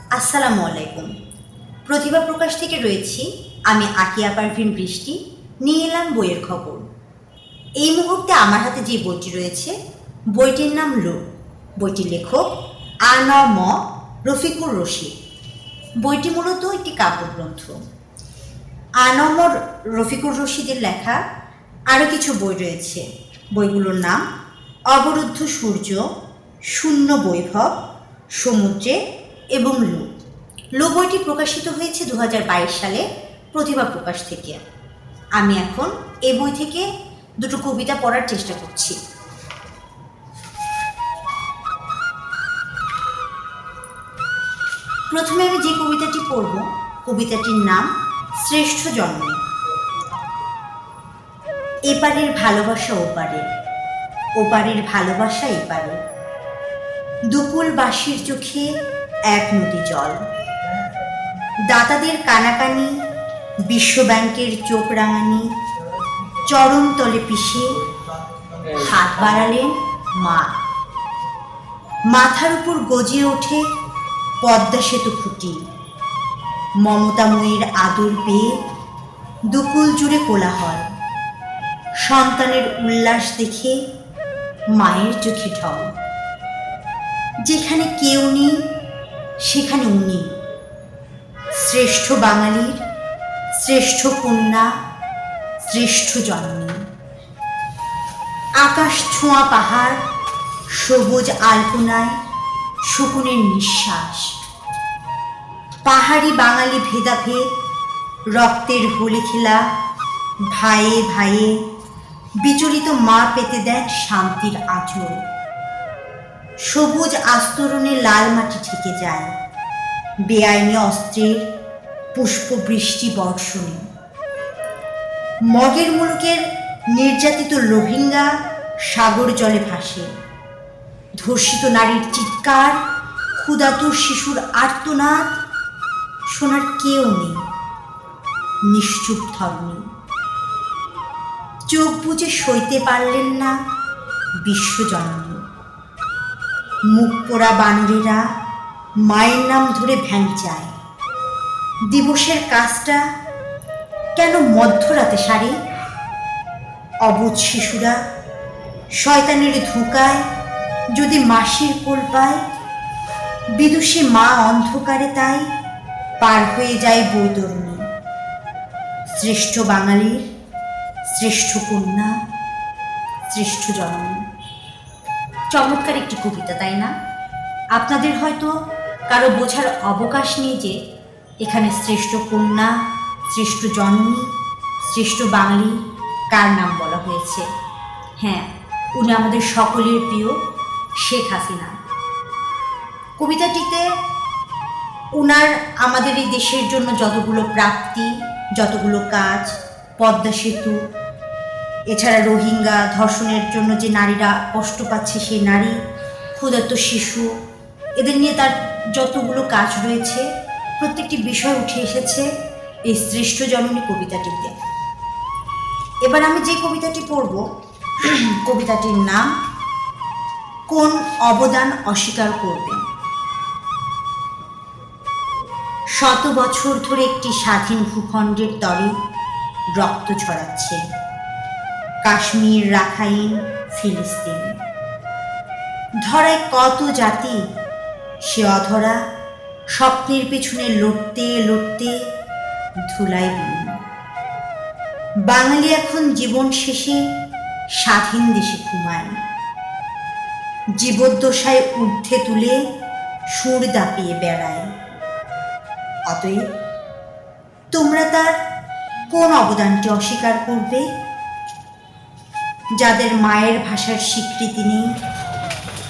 আসসালামু আলাইকুম। প্রতিভা প্রকাশ থেকে রয়েছি আমি আকিয়া পারভিন বৃষ্টি। নিয়ে এলাম বইয়ের খবর। এই মুহূর্তে আমার হাতে যে বইটি রয়েছে, বইটির নাম লো। বইটির লেখক আ.ন.ম রফিকুর রশিদ। বইটি মূলত একটি কাব্যগ্রন্থ। আ.ন.ম রফিকুর রশিদের লেখা আরও কিছু বই রয়েছে। বইগুলোর নাম অবরুদ্ধ সূর্য, শূন্য বৈভব, সমুদ্রে এবং লো। লো বইটি প্রকাশিত হয়েছে 2022 সালে প্রতিভা প্রকাশ থেকে। আমি এখন এই বই থেকে দুটো কবিতা পড়ার চেষ্টা করছি। প্রথমে আমি যে কবিতাটি পড়ব, কবিতাটির নাম শ্রেষ্ঠ জন্ম। এপারের ভালোবাসা ওপারের, ওপারের ভালোবাসা এপারের। দুকুল বাঁশির চোখে এক নদী জল। দাতাদের কানাকানি, বিশ্বব্যাংকের চোখ রাঙানি। চরণ তলে পিষে হাত বাড়ালেন মা। মাথার উপর গজিয়ে ওঠে পদ্মা সেতু খুঁটি। মমতাময়ীর আদর পেয়ে দুকুল জুড়ে কোলাহল। সন্তানের উল্লাস দেখে মায়ের চোখে ঢল। যেখানে কেউ নেই সেখানে উনি, শ্রেষ্ঠ বাঙালির শ্রেষ্ঠ কন্যা, শ্রেষ্ঠ জন্মী। আকাশ ছোঁয়া পাহাড়, সবুজ আলপনায় শকুনের নিঃশ্বাস। পাহাড়ি বাঙালি ভেদাভেদ, রক্তের হোলি খেলা। ভাইয়ে ভাইয়ে বিচলিত মা পেতে দেন শান্তির আঁচল। সবুজ আস্তরণে লাল মাটি ঠেকে যায় বেআইনি অস্ত্রের পুষ্পবৃষ্টি বর্ষণে। মগের মুলুকের নির্যাতিত রোহিঙ্গা সাগর জলে ভাসে। ধর্ষিত নারীর চিৎকার, ক্ষুধাতুর শিশুর আর্তনাদ শোনার কেউ নেই, নিশ্চুপ ধর্মী। চোখ বুজে সইতে পারলেন না বিশ্বজননী। মুখ পোড়া বানরেরা মায়ের নাম ধরে ভ্যাংচায়। দিবসের কাজটা কেন মধ্যরাতে সারে? অবুঝ শিশুরা শয়তানের ধোঁকায় যদি মাসির কোল পায়। বিদুষী মা অন্ধকারে তাই পার হয়ে যায় বৈতরণী। শ্রেষ্ঠ বাঙালির শ্রেষ্ঠ কন্যা, শ্রেষ্ঠ জননী। চমৎকার একটি কবিতা, তাই না? আপনাদের হয়তো কারো বোঝার অবকাশ নেই যে এখানে শ্রেষ্ঠ কন্যা, শ্রেষ্ঠ জননী, শ্রেষ্ঠ বাঙালি কার নাম বলা হয়েছে। হ্যাঁ, উনি আমাদের সকলের প্রিয় শেখ হাসিনা। কবিতাটিতে উনার আমাদের এই দেশের জন্য যতগুলো প্রাপ্তি, যতগুলো কাজ, পদ্মা সেতু, এছাড়া রোহিঙ্গা ধর্ষণের জন্য যে নারীরা কষ্ট পাচ্ছে সেই নারী, ক্ষুধার্ত শিশু, এদের নিয়ে তার যতগুলো কাজ রয়েছে প্রত্যেকটি বিষয় উঠে এসেছে এই শ্রেষ্ঠ জননী কবিতাটিতে। এবার আমি যে কবিতাটি পড়ব, কবিতাটির নাম কোন অবদান অস্বীকার করবে। শত বছর ধরে একটি স্বাধীন ভূখণ্ডের তরে রক্ত ছড়াচ্ছে। কাশ্মীর, রাখাইন, ফিলিস্তিন। ধরায় কত জাতি, সে অধরা স্বপ্নের পেছনে লড়তে লড়তে ধুলায় বিলীন। বাঙালি এখন জীবন শেষে স্বাধীন দেশে ঘুমায়। জীবদ্দশায় ঊর্ধ্বে তুলে সুর দাপিয়ে বেড়ায়। অতএব তোমরা তার কোন অবদানটি অস্বীকার করবে? যাদের মায়ের ভাষার স্বীকৃতি নেই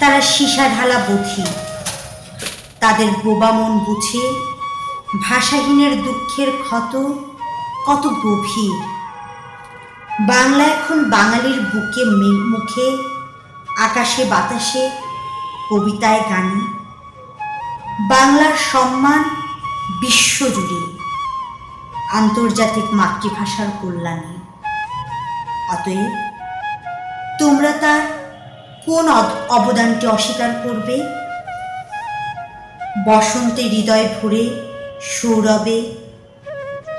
তারা সীসা ঢালা বধির। তাদের বোবা মন বুঝে ভাষাহীনের দুঃখের ক্ষত কত গভীর। বাংলা এখন বাঙালির বুকে মুখে, আকাশে বাতাসে, কবিতায় গানে। বাংলার সম্মান বিশ্বজুড়ে, আন্তর্জাতিক মাতৃভাষার কল্যাণে। অতএব তোমরা তার কোন অবদানটি অস্বীকার করবে? বসন্তে হৃদয় ভরে সৌরভে,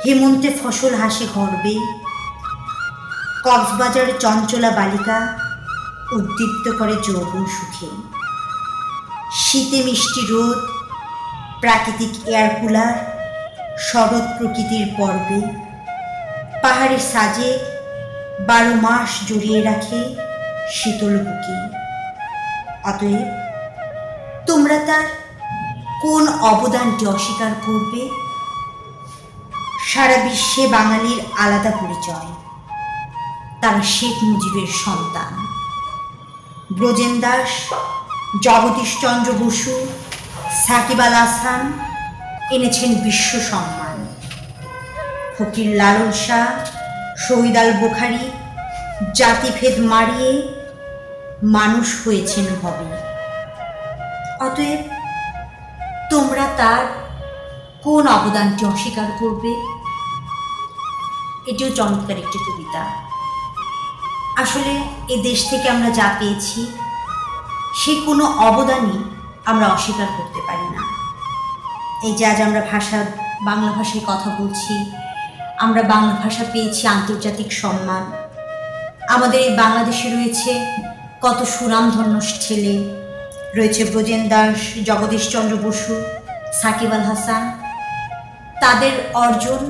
হেমন্তে ফসল হাসে গর্বে, কক্সবাজার চঞ্চলা বালিকা উদ্দীপ্ত করে যৌবন সুখে। শীতে মিষ্টি রোদ, প্রাকৃতিক এয়ার কুলার, শরৎ প্রকৃতির পর্বে, পাহাড়ের সাজে 12 মাস জড়িয়ে রাখে শীতল বুকে। অতএব তোমরা তার কোন অবদানটি অস্বীকার করবে? সারা বিশ্বে বাঙালির আলাদা পরিচয়, তারা শেখ মুজিবের সন্তান। ব্রজেন দাস, জগদীশচন্দ্র বসু, সাকিব আল হাসান এনেছেন বিশ্ব সম্মান। ফকির লালন শাহ, শহীদ আল বুখারী জাতিভেদ মারিয়ে মানুষ হয়েছেন ভবে। অতএব তোমরা তার কোন অবদানটি অস্বীকার করবে? এটিও চমৎকার একটি কবিতা। আসলে এ দেশ থেকে আমরা যা পেয়েছি সে কোনো অবদানই আমরা অস্বীকার করতে পারি না। এই যে আজ আমরা বাংলা ভাষায় কথা বলছি, আমরা বাংলা ভাষা পেয়েছি আন্তর্জাতিক সম্মান। আমাদের এই বাংলাদেশে রয়েছে কত সুনামধন্য ছেলে, রয়েছে ব্রজেন দাস, জগদীশচন্দ্র বসু, সাকিব আল হাসান। তাদের অর্জন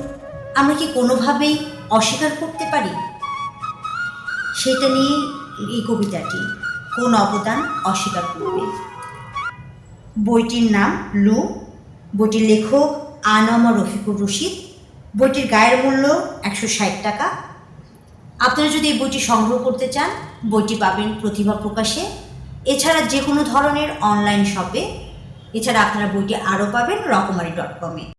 আমরা কি কোনোভাবেই অস্বীকার করতে পারি? সেটা নিয়ে এই কবিতাটি, কোন অবদান অস্বীকার করবে। বইটির নাম লু, বইটির লেখক আনাম রফিকুর রশিদ। বইটির গায়ের মূল্য 160 টাকা। আপনারা যদি এই বইটি সংগ্রহ করতে চান, বইটি পাবেন প্রতিভা প্রকাশে, এছাড়া যে কোনো ধরনের অনলাইন শপে। এছাড়া আপনারা বইটি আরও পাবেন রকমারি.com-এ।